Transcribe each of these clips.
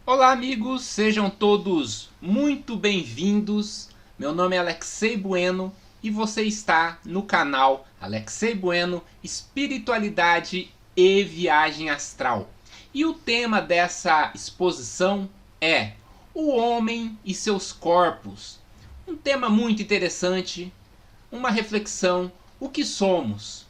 Olá, amigos, sejam todos muito bem-vindos. Meu nome é Alexei Bueno e você está no canal Alexei Bueno Espiritualidade e Viagem Astral. E o tema dessa exposição é o homem e seus corpos. Um tema muito interessante, uma reflexão: o que somos?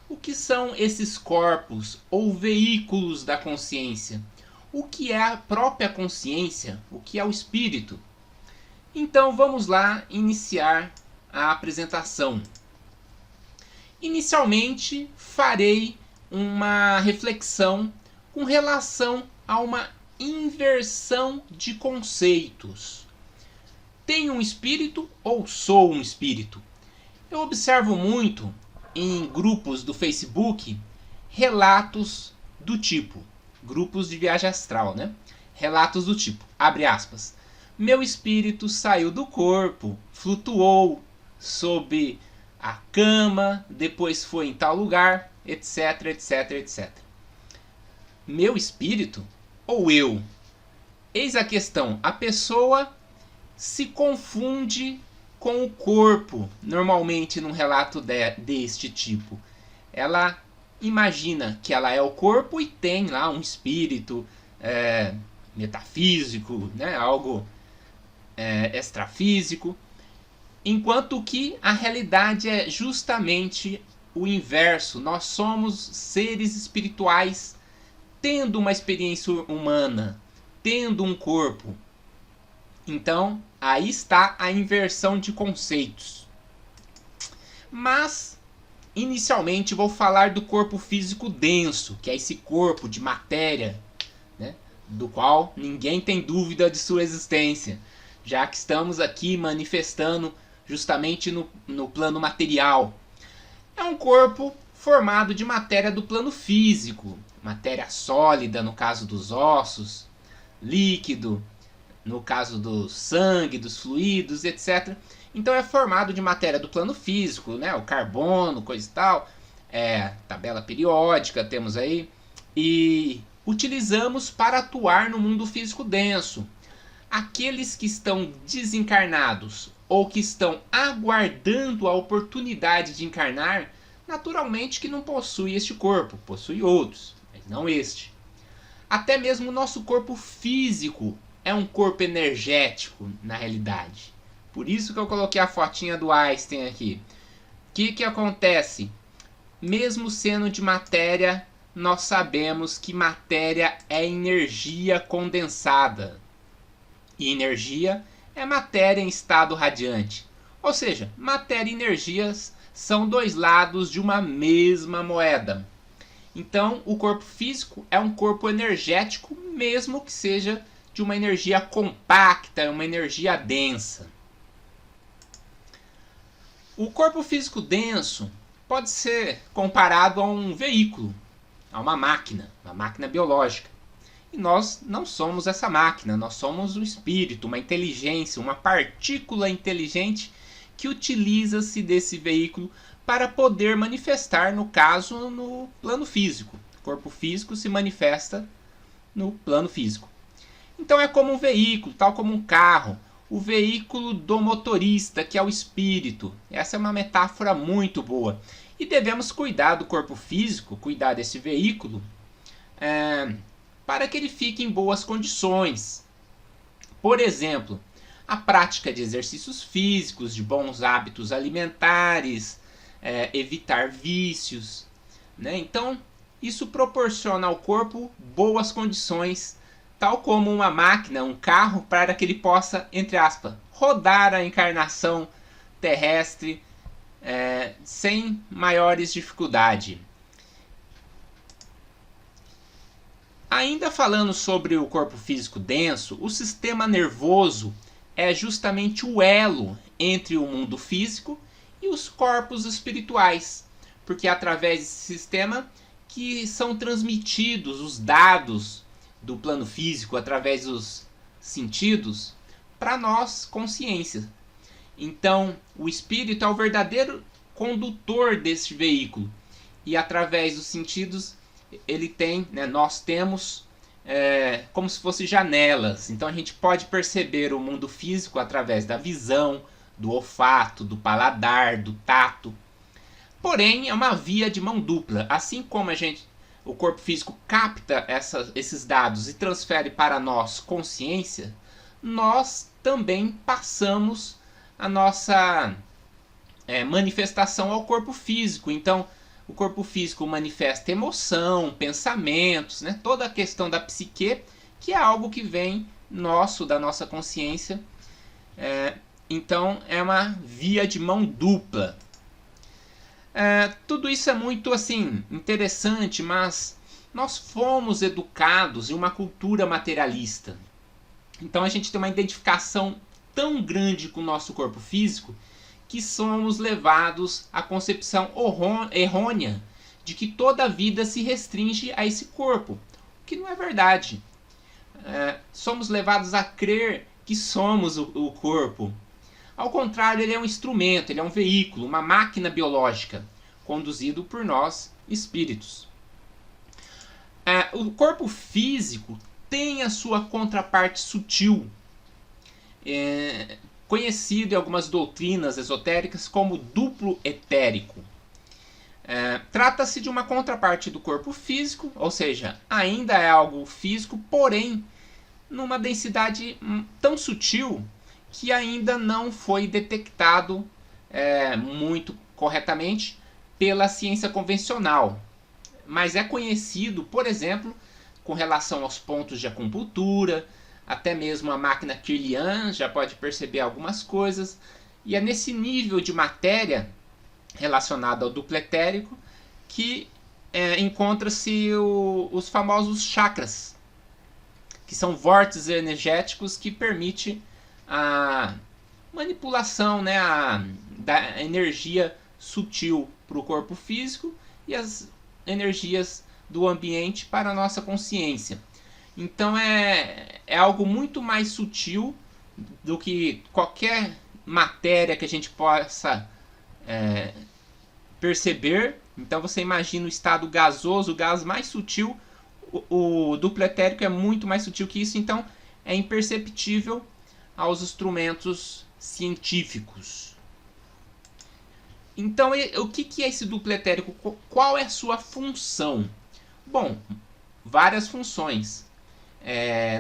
O que são esses corpos ou veículos da consciência? O que é a própria consciência? O que é o espírito? Então vamos lá iniciar a apresentação. Inicialmente farei uma reflexão com relação a uma inversão de conceitos. Tenho um espírito ou sou um espírito? Eu observo muito em grupos do Facebook relatos do tipo, grupos de viagem astral, né? Relatos do tipo, abre aspas, meu espírito saiu do corpo, flutuou sob a cama, depois foi em tal lugar, etc, etc, etc. Meu espírito ou eu? Eis a questão, a pessoa se confunde com o corpo, normalmente num relato deste tipo. Ela imagina que ela é o corpo e tem lá um espírito metafísico, né? Algo extrafísico, enquanto que a realidade é justamente o inverso. Nós somos seres espirituais tendo uma experiência humana, tendo um corpo. Então, aí está a inversão de conceitos. Mas, inicialmente, vou falar do corpo físico denso, que é esse corpo de matéria, né, do qual ninguém tem dúvida de sua existência, já que estamos aqui manifestando justamente no plano material. É um corpo formado de matéria do plano físico, matéria sólida no caso dos ossos, líquido no caso do sangue, dos fluidos, etc. Então é formado de matéria do plano físico, né? O carbono, coisa e tal, tabela periódica temos aí, e utilizamos para atuar no mundo físico denso. Aqueles que estão desencarnados ou que estão aguardando a oportunidade de encarnar, naturalmente que não possui este corpo, possui outros, mas não este. Até mesmo o nosso corpo físico é um corpo energético, na realidade. Por isso que eu coloquei a fotinha do Einstein aqui. O que acontece? Mesmo sendo de matéria, nós sabemos que matéria é energia condensada. E energia é matéria em estado radiante. Ou seja, matéria e energias são dois lados de uma mesma moeda. Então, o corpo físico é um corpo energético, mesmo que seja de uma energia compacta, uma energia densa. O corpo físico denso pode ser comparado a um veículo, a uma máquina biológica. E nós não somos essa máquina, nós somos um espírito, uma inteligência, uma partícula inteligente que utiliza-se desse veículo para poder manifestar, no caso, no plano físico. O corpo físico se manifesta no plano físico. Então é como um veículo, tal como um carro, o veículo do motorista, que é o espírito. Essa é uma metáfora muito boa. E devemos cuidar do corpo físico, cuidar desse veículo, para que ele fique em boas condições. Por exemplo, a prática de exercícios físicos, de bons hábitos alimentares, evitar vícios, né? Então, isso proporciona ao corpo boas condições, tal como uma máquina, um carro, para que ele possa, entre aspas, rodar a encarnação terrestre sem maiores dificuldades. Ainda falando sobre o corpo físico denso, o sistema nervoso é justamente o elo entre o mundo físico e os corpos espirituais, porque é através desse sistema que são transmitidos os dados do plano físico através dos sentidos para nós, consciência. Então, o espírito é o verdadeiro condutor desse veículo e através dos sentidos ele tem, nós temos como se fossem janelas. Então a gente pode perceber o mundo físico através da visão, do olfato, do paladar, do tato. Porém, é uma via de mão dupla. Assim como o corpo físico capta esses dados e transfere para nós consciência, nós também passamos a nossa manifestação ao corpo físico. Então, o corpo físico manifesta emoção, pensamentos, né? Toda a questão da psique, que é algo que vem da nossa consciência. Então, é uma via de mão dupla. Tudo isso é muito assim interessante, mas nós fomos educados em uma cultura materialista. Então a gente tem uma identificação tão grande com o nosso corpo físico que somos levados à concepção errônea de que toda a vida se restringe a esse corpo, o que não é verdade. Somos levados a crer que somos o corpo. Ao contrário, ele é um instrumento, ele é um veículo, uma máquina biológica, conduzido por nós, espíritos. O corpo físico tem a sua contraparte sutil, conhecido em algumas doutrinas esotéricas como duplo etérico. Trata-se de uma contraparte do corpo físico, ou seja, ainda é algo físico, porém numa densidade tão sutil que ainda não foi detectado muito corretamente pela ciência convencional. Mas é conhecido, por exemplo, com relação aos pontos de acupuntura, até mesmo a máquina Kirlian já pode perceber algumas coisas, e é nesse nível de matéria relacionado ao duplo etérico que encontra-se os famosos chakras, que são vórtices energéticos que permitem a manipulação, né, da energia sutil para o corpo físico e as energias do ambiente para a nossa consciência. Então é algo muito mais sutil do que qualquer matéria que a gente possa perceber. Então você imagina o estado gasoso, o gás mais sutil. O duplo etérico é muito mais sutil que isso, então é imperceptível aos instrumentos científicos. Então, o que é esse duplo etérico? Qual é a sua função? Bom, várias funções.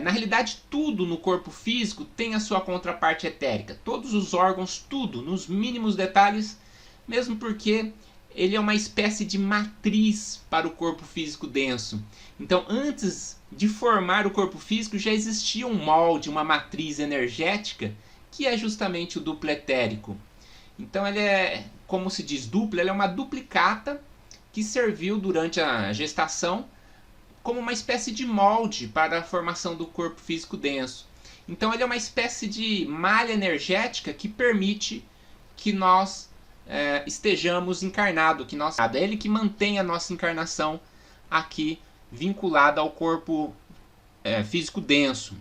Na realidade, tudo no corpo físico tem a sua contraparte etérica. Todos os órgãos, tudo, nos mínimos detalhes, mesmo porque ele é uma espécie de matriz para o corpo físico denso. Então, antes de formar o corpo físico, já existia um molde, uma matriz energética, que é justamente o duplo etérico. Então, ele é, como se diz duplo, ele é uma duplicata que serviu durante a gestação como uma espécie de molde para a formação do corpo físico denso. Então, ele é uma espécie de malha energética que permite que nós estejamos encarnados, é ele que mantém a nossa encarnação aqui vinculada ao corpo físico denso.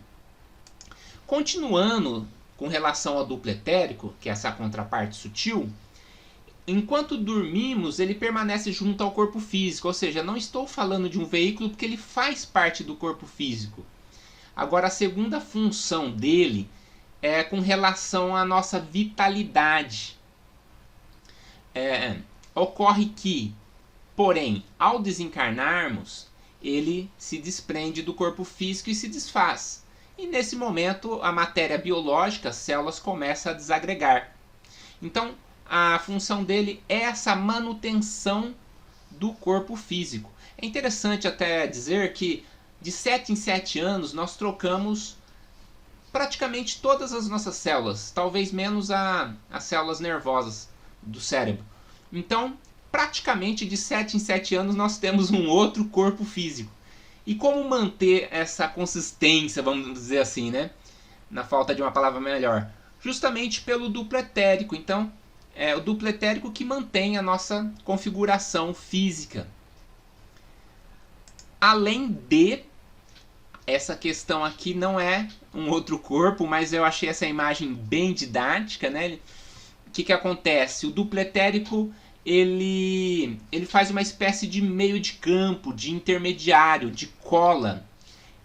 Continuando com relação ao duplo etérico, que é essa contraparte sutil, enquanto dormimos, ele permanece junto ao corpo físico, ou seja, não estou falando de um veículo porque ele faz parte do corpo físico. Agora, a segunda função dele é com relação à nossa vitalidade. Ocorre que, porém, ao desencarnarmos, ele se desprende do corpo físico e se desfaz. E nesse momento, a matéria biológica, as células, começam a desagregar. Então, a função dele é essa manutenção do corpo físico. É interessante até dizer que de 7 em 7 anos nós trocamos praticamente todas as nossas células, talvez menos as células nervosas do cérebro. Então, praticamente de 7 em 7 anos nós temos um outro corpo físico. E como manter essa consistência, vamos dizer assim, né? Na falta de uma palavra melhor. Justamente pelo duplo etérico. Então, é o duplo etérico que mantém a nossa configuração física. Além de, essa questão aqui não é um outro corpo, mas eu achei essa imagem bem didática, né? O que acontece? O duplo etérico ele faz uma espécie de meio de campo, de intermediário, de cola,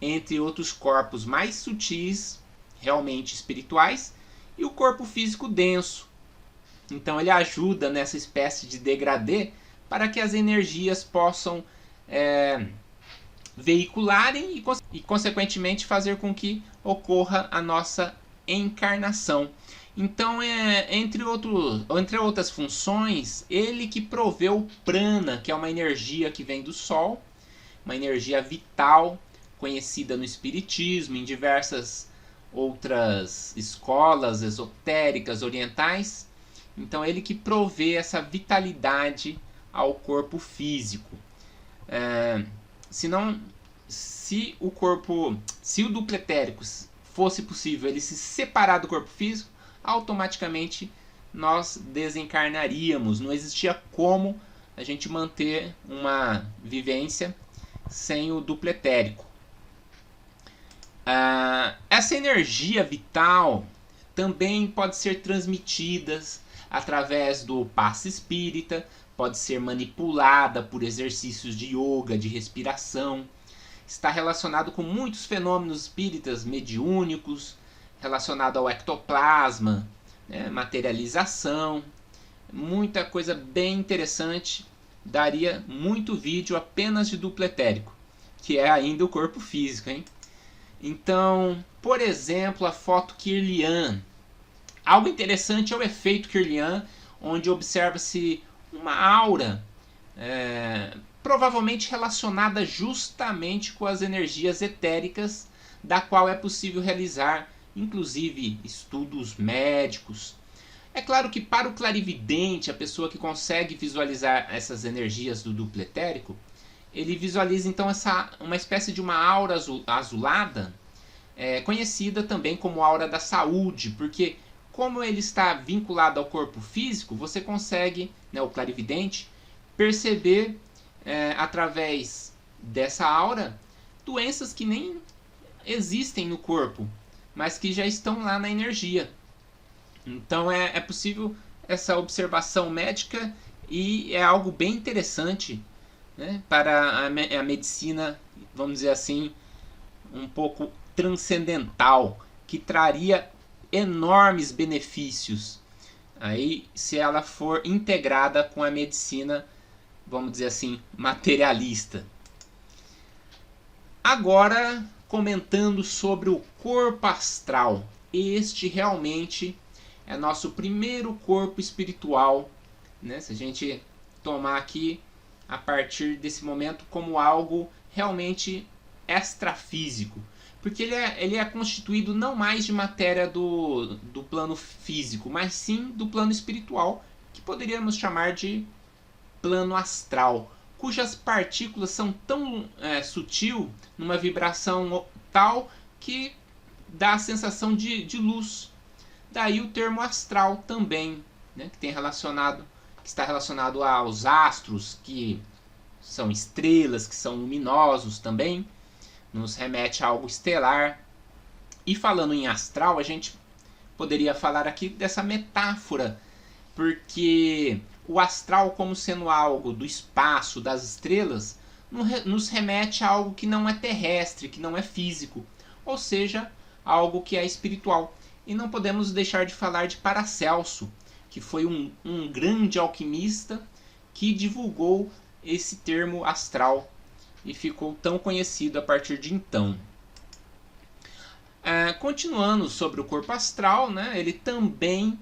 entre outros corpos mais sutis, realmente espirituais, e o corpo físico denso. Então ele ajuda nessa espécie de degradê para que as energias possam veicularem e consequentemente fazer com que ocorra a nossa encarnação. Então, entre outras funções, ele que proveu o prana, que é uma energia que vem do Sol, uma energia vital, conhecida no Espiritismo, em diversas outras escolas esotéricas orientais. Então, ele que provê essa vitalidade ao corpo físico. Se o duplo etérico fosse possível ele se separar do corpo físico, automaticamente nós desencarnaríamos. Não existia como a gente manter uma vivência sem o duplo etérico. Essa energia vital também pode ser transmitida através do passe espírita, pode ser manipulada por exercícios de yoga, de respiração. Está relacionado com muitos fenômenos espíritas mediúnicos, relacionado ao ectoplasma, materialização, muita coisa bem interessante. Daria muito vídeo apenas de duplo etérico, que é ainda o corpo físico, hein? Então, por exemplo, a foto Kirlian. Algo interessante é o efeito Kirlian, onde observa-se uma aura provavelmente relacionada justamente com as energias etéricas, da qual é possível realizar inclusive estudos médicos. É claro que para o clarividente, a pessoa que consegue visualizar essas energias do duplo etérico, ele visualiza então uma espécie de uma aura azulada, conhecida também como aura da saúde, porque como ele está vinculado ao corpo físico, você consegue, o clarividente, perceber através dessa aura doenças que nem existem no corpo, mas que já estão lá na energia. Então é possível essa observação médica e é algo bem interessante, para a medicina, vamos dizer assim, um pouco transcendental, que traria enormes benefícios aí se ela for integrada com a medicina, vamos dizer assim, materialista. Agora, comentando sobre o corpo astral. Este realmente é nosso primeiro corpo espiritual, se a gente tomar aqui a partir desse momento como algo realmente extrafísico, porque ele é constituído não mais de matéria do plano físico, mas sim do plano espiritual, que poderíamos chamar de plano astral, cujas partículas são tão sutil, numa vibração tal que dá a sensação de luz. Daí o termo astral também, que está relacionado aos astros, que são estrelas, que são luminosos também, nos remete a algo estelar. E falando em astral, a gente poderia falar aqui dessa metáfora, porque o astral, como sendo algo do espaço, das estrelas, nos remete a algo que não é terrestre, que não é físico, ou seja, algo que é espiritual. E não podemos deixar de falar de Paracelso, que foi um grande alquimista que divulgou esse termo astral e ficou tão conhecido a partir de então. Continuando sobre o corpo astral, ele também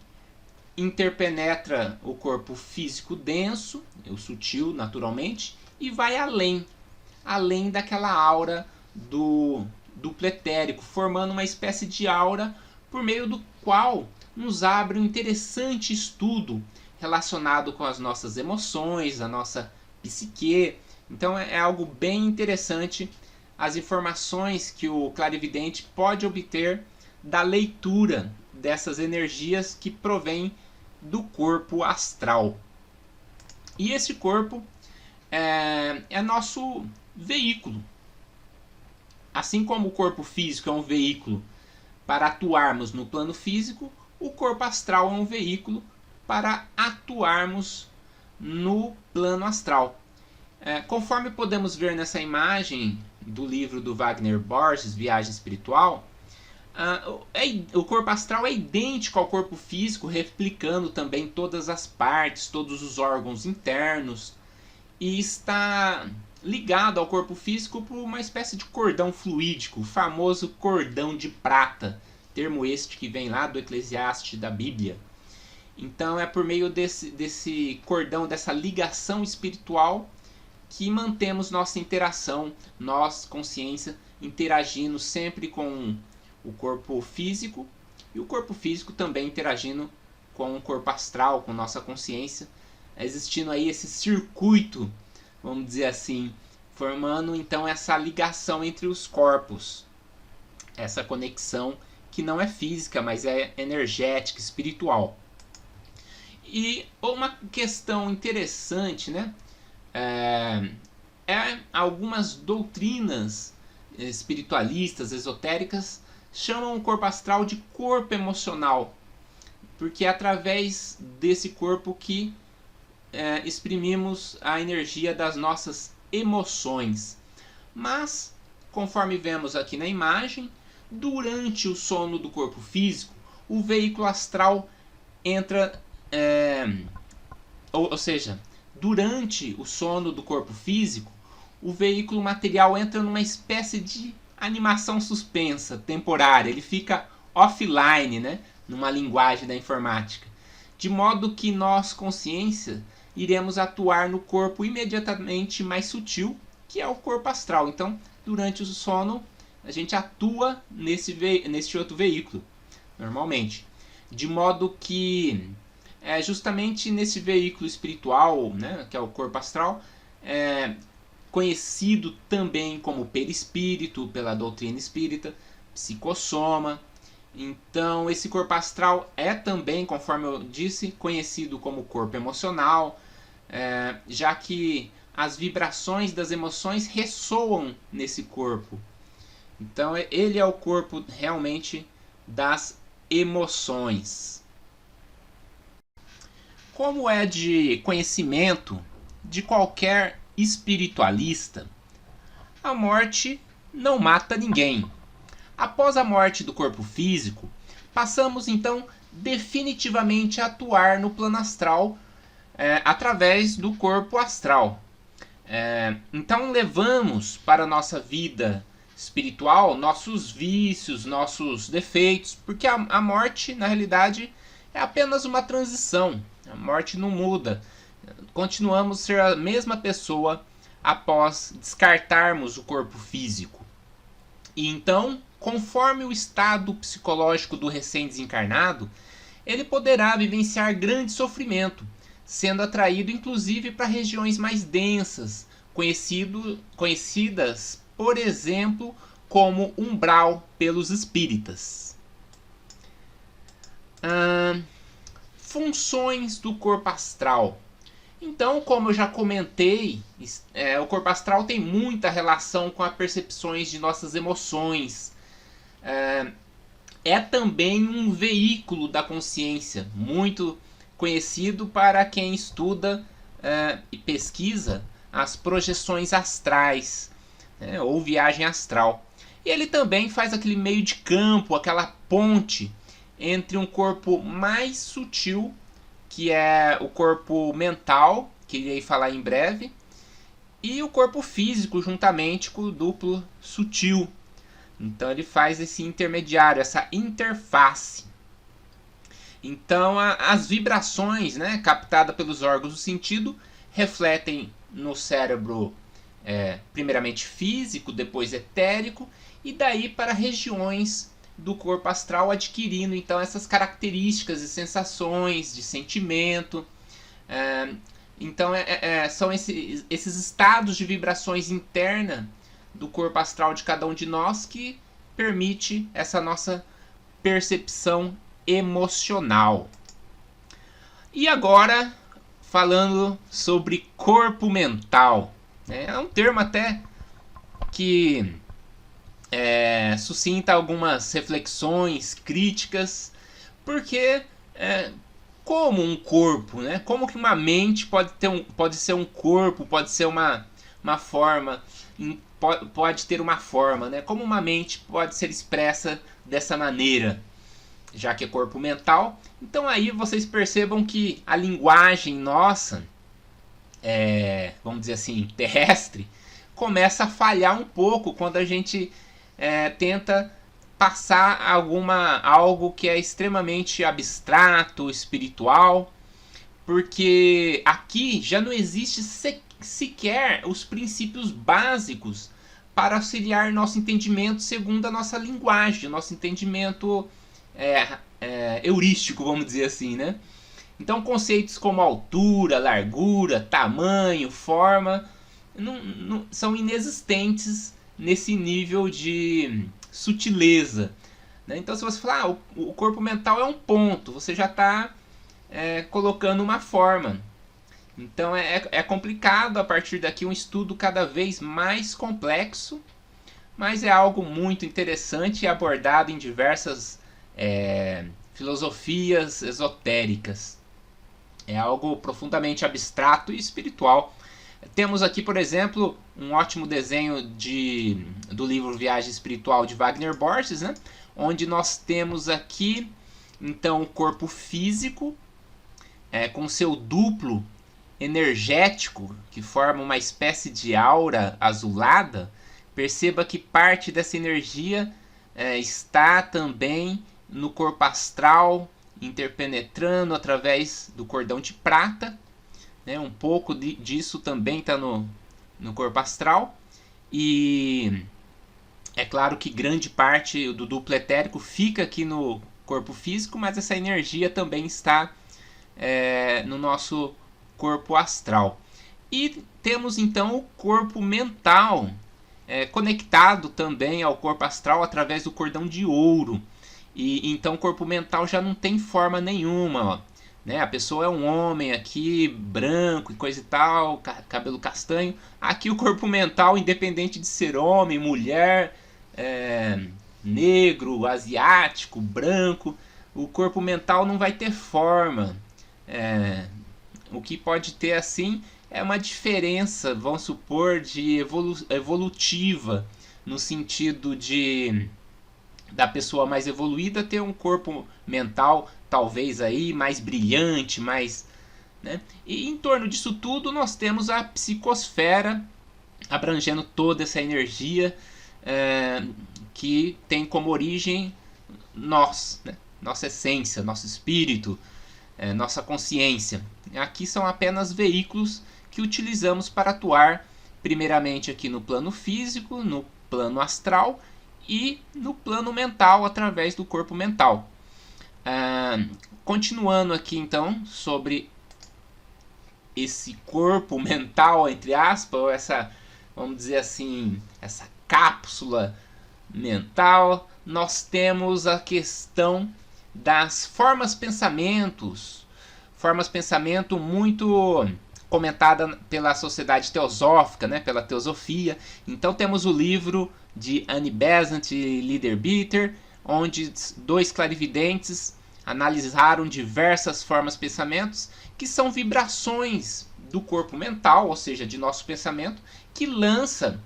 interpenetra o corpo físico denso, o sutil naturalmente, e vai além daquela aura do duplo etérico, formando uma espécie de aura por meio do qual nos abre um interessante estudo relacionado com as nossas emoções, a nossa psique. Então é algo bem interessante as informações que o clarividente pode obter da leitura dessas energias que provém do corpo astral. E esse corpo é nosso veículo. Assim como o corpo físico é um veículo para atuarmos no plano físico, o corpo astral é um veículo para atuarmos no plano astral. Conforme podemos ver nessa imagem, do livro do Wagner Borges, Viagem Espiritual, o corpo astral é idêntico ao corpo físico, replicando também todas as partes, todos os órgãos internos, e está ligado ao corpo físico por uma espécie de cordão fluídico, o famoso cordão de prata, termo este que vem lá do Eclesiastes da Bíblia. Então é por meio desse cordão, dessa ligação espiritual, que mantemos nossa interação, nós, consciência, interagindo sempre com o corpo físico, e o corpo físico também interagindo com o corpo astral, com nossa consciência, existindo aí esse circuito, vamos dizer assim, formando então essa ligação entre os corpos, essa conexão que não é física, mas é energética, espiritual. E uma questão interessante, né? Algumas doutrinas espiritualistas, esotéricas, chamam o corpo astral de corpo emocional, porque é através desse corpo que exprimimos a energia das nossas emoções. Mas, conforme vemos aqui na imagem, durante o sono do corpo físico, o veículo astral entra, ou seja, durante o sono do corpo físico, o veículo material entra numa espécie de animação suspensa, temporária. Ele fica offline, né? Numa linguagem da informática. De modo que nós, consciência, iremos atuar no corpo imediatamente mais sutil, que é o corpo astral. Então, durante o sono, a gente atua nesse outro veículo, normalmente. De modo que justamente nesse veículo espiritual, né, que é o corpo astral, conhecido também como perispírito pela doutrina espírita, psicossoma. Então esse corpo astral é também, conforme eu disse, conhecido como corpo emocional, já que as vibrações das emoções ressoam nesse corpo. Então ele é o corpo realmente das emoções. Como é de conhecimento de qualquer espiritualista, a morte não mata ninguém. Após a morte do corpo físico, passamos então definitivamente a atuar no plano astral através do corpo astral. Então levamos para a nossa vida espiritual nossos vícios, nossos defeitos, porque a morte, na realidade, é apenas uma transição. A morte não muda. Continuamos a ser a mesma pessoa após descartarmos o corpo físico. E então, conforme o estado psicológico do recém-desencarnado, ele poderá vivenciar grande sofrimento, sendo atraído inclusive para regiões mais densas, conhecidas, por exemplo, como umbral pelos espíritas. Funções do corpo astral. Então, como eu já comentei, o corpo astral tem muita relação com as percepções de nossas emoções. É também um veículo da consciência, muito conhecido para quem estuda e pesquisa as projeções astrais, ou viagem astral. E ele também faz aquele meio de campo, aquela ponte entre um corpo mais sutil, que é o corpo mental, que irei falar em breve, e o corpo físico, juntamente com o duplo sutil. Então ele faz esse intermediário, essa interface. Então as vibrações, né, captadas pelos órgãos do sentido refletem no cérebro, primeiramente físico, depois etérico, e daí para regiões do corpo astral, adquirindo então essas características de sensações, de sentimento. Então são esses estados de vibrações interna do corpo astral de cada um de nós que permite essa nossa percepção emocional. E agora, falando sobre corpo mental. É um termo até que suscita algumas reflexões críticas, porque como um corpo, né? Como que uma mente pode ser um corpo, pode ser uma forma. pode ter uma forma, né? Como uma mente pode ser expressa dessa maneira, já que é corpo mental. Então aí vocês percebam que a linguagem nossa, vamos dizer assim, terrestre, começa a falhar um pouco quando a gente tenta passar algo que é extremamente abstrato, espiritual, porque aqui já não existe sequer os princípios básicos para auxiliar nosso entendimento segundo a nossa linguagem, nosso entendimento heurístico, vamos dizer assim, né? Então conceitos como altura, largura, tamanho, forma são inexistentes nesse nível de sutileza, né? Então se você falar o corpo mental é um ponto, você já está colocando uma forma. Então é complicado a partir daqui um estudo cada vez mais complexo, mas é algo muito interessante e abordado em diversas filosofias esotéricas. É algo profundamente abstrato e espiritual. Temos aqui, por exemplo, um ótimo desenho do livro Viagem Espiritual de Wagner Borges, né? Onde nós temos aqui então o corpo físico com seu duplo energético, que forma uma espécie de aura azulada. Perceba que parte dessa energia está também no corpo astral, interpenetrando através do cordão de prata, né? Um pouco disso também está no corpo astral. E é claro que grande parte do duplo etérico fica aqui no corpo físico, mas essa energia também está no nosso corpo astral. E temos então o corpo mental conectado também ao corpo astral através do cordão de ouro. E então o corpo mental já não tem forma nenhuma, ó, né? A pessoa é um homem aqui, branco e coisa e tal, cabelo castanho. Aqui o corpo mental, independente de ser homem, mulher, negro, asiático, branco, o corpo mental não vai ter forma. O que pode ter assim é uma diferença, vamos supor, de evolutiva, no sentido da pessoa mais evoluída ter um corpo mental talvez aí mais brilhante, mais, né? E em torno disso tudo nós temos a psicosfera abrangendo toda essa energia que tem como origem nós, né? Nossa essência, nosso espírito, nossa consciência. Aqui são apenas veículos que utilizamos para atuar primeiramente aqui no plano físico, no plano astral e no plano mental através do corpo mental. Continuando aqui então sobre esse corpo mental, entre aspas, ou essa, vamos dizer assim, essa cápsula mental, nós temos a questão das formas pensamento muito comentada pela sociedade teosófica, né, pela teosofia. Então temos o livro de Annie Besant e Leader-Bitter, onde dois clarividentes analisaram diversas formas pensamentos que são vibrações do corpo mental, ou seja, de nosso pensamento, que lança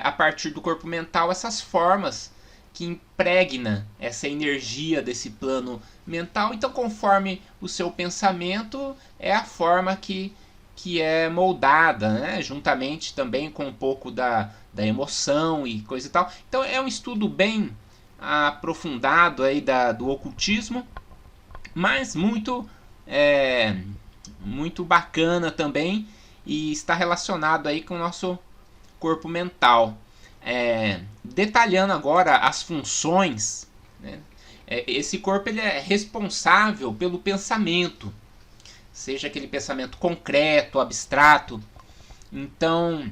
a partir do corpo mental essas formas que impregna essa energia desse plano mental. Então, conforme o seu pensamento, é a forma que é moldada, né? Juntamente também com um pouco da emoção e coisa e tal. Então, é um estudo bem aprofundado aí do ocultismo, mas muito bacana também, e está relacionado aí com o nosso corpo mental. Detalhando agora as funções, né? Esse corpo ele é responsável pelo pensamento, seja aquele pensamento concreto, abstrato. Então,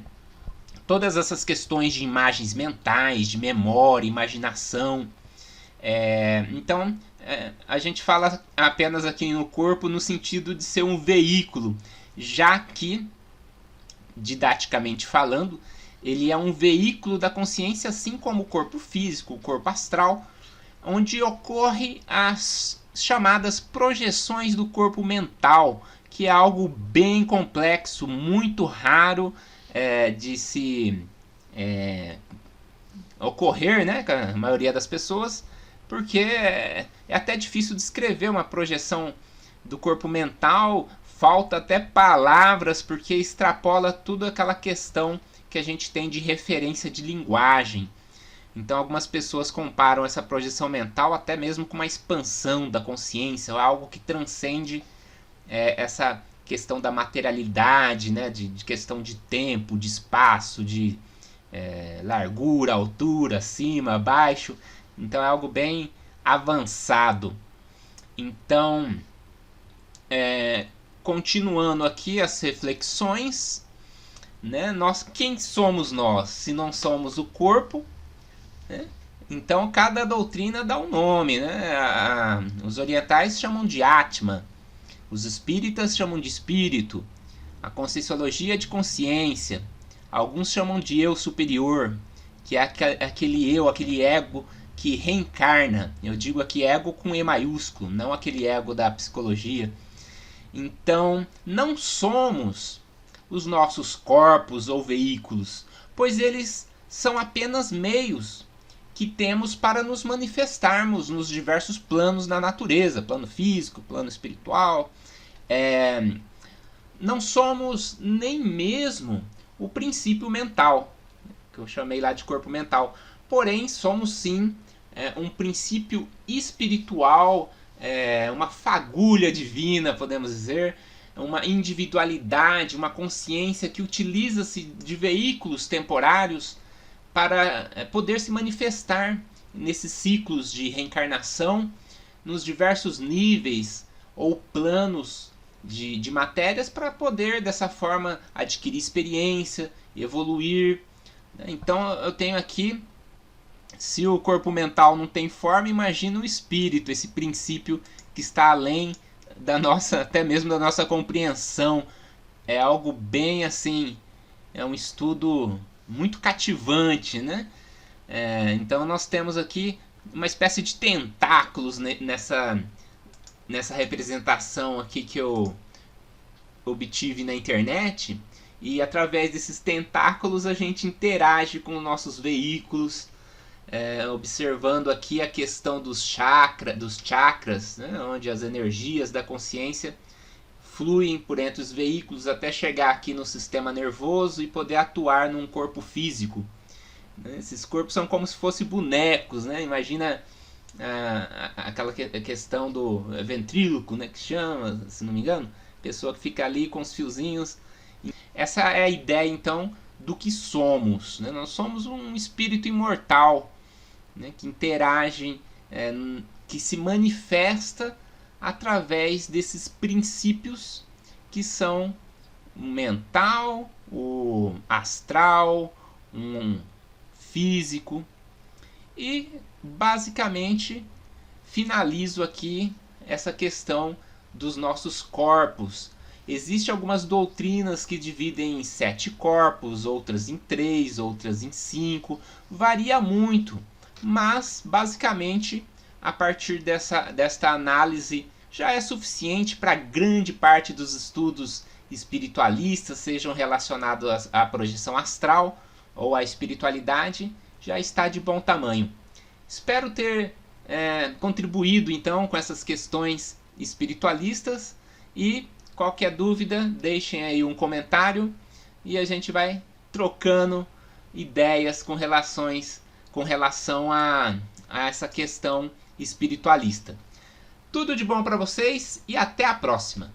todas essas questões de imagens mentais, de memória, imaginação. Então, a gente fala apenas aqui no corpo no sentido de ser um veículo, já que, didaticamente falando, ele é um veículo da consciência, assim como o corpo físico, o corpo astral, onde ocorre as chamadas projeções do corpo mental, que é algo bem complexo, muito raro de se ocorrer, né, com a maioria das pessoas, porque é até difícil descrever uma projeção do corpo mental, falta até palavras, porque extrapola tudo aquela questão que a gente tem de referência de linguagem. Então algumas pessoas comparam essa projeção mental até mesmo com uma expansão da consciência, algo que transcende essa questão da materialidade, né, de questão de tempo, de espaço, de largura, altura, cima, baixo. Então é algo bem avançado. Então, continuando aqui as reflexões, né? Quem somos nós se não somos o corpo? Né? Então cada doutrina dá um nome, né? Os orientais chamam de Atma, os espíritas chamam de espírito, a conscienciologia de consciência, alguns chamam de eu superior, que é aquele eu, aquele ego que reencarna. Eu digo aqui ego com E maiúsculo, não aquele ego da psicologia. Então, não somos os nossos corpos ou veículos, pois eles são apenas meios que temos para nos manifestarmos nos diversos planos da natureza, plano físico, plano espiritual. Não somos nem mesmo o princípio mental, que eu chamei lá de corpo mental, porém somos sim um princípio espiritual, uma fagulha divina, podemos dizer, uma individualidade, uma consciência que utiliza-se de veículos temporários para poder se manifestar nesses ciclos de reencarnação, nos diversos níveis ou planos de matérias, para poder dessa forma adquirir experiência, evoluir. Então eu tenho aqui, se o corpo mental não tem forma, imagina o espírito, esse princípio que está além da nossa, até mesmo da nossa compreensão. É algo bem assim, é um estudo muito cativante, né? Então nós temos aqui uma espécie de tentáculos nessa representação aqui que eu obtive na internet, e através desses tentáculos a gente interage com os nossos veículos, observando aqui a questão dos chakras, né, onde as energias da consciência fluem por entre os veículos até chegar aqui no sistema nervoso e poder atuar num corpo físico. Esses corpos são como se fossem bonecos, né? Imagina aquela questão do ventríloco, né, que chama, se não me engano, pessoa que fica ali com os fiozinhos. Essa é a ideia então do que somos, né? Nós somos um espírito imortal, né, que interage, que se manifesta através desses princípios que são o mental, o astral, um físico. E basicamente finalizo aqui essa questão dos nossos corpos. Existem algumas doutrinas que dividem em 7 corpos, outras em 3, outras em 5. Varia muito, mas basicamente a partir desta análise já é suficiente para grande parte dos estudos espiritualistas, sejam relacionados à projeção astral ou à espiritualidade, já está de bom tamanho. Espero ter contribuído então com essas questões espiritualistas, e qualquer dúvida deixem aí um comentário e a gente vai trocando ideias com relação a essa questão espiritualista. Tudo de bom para vocês e até a próxima!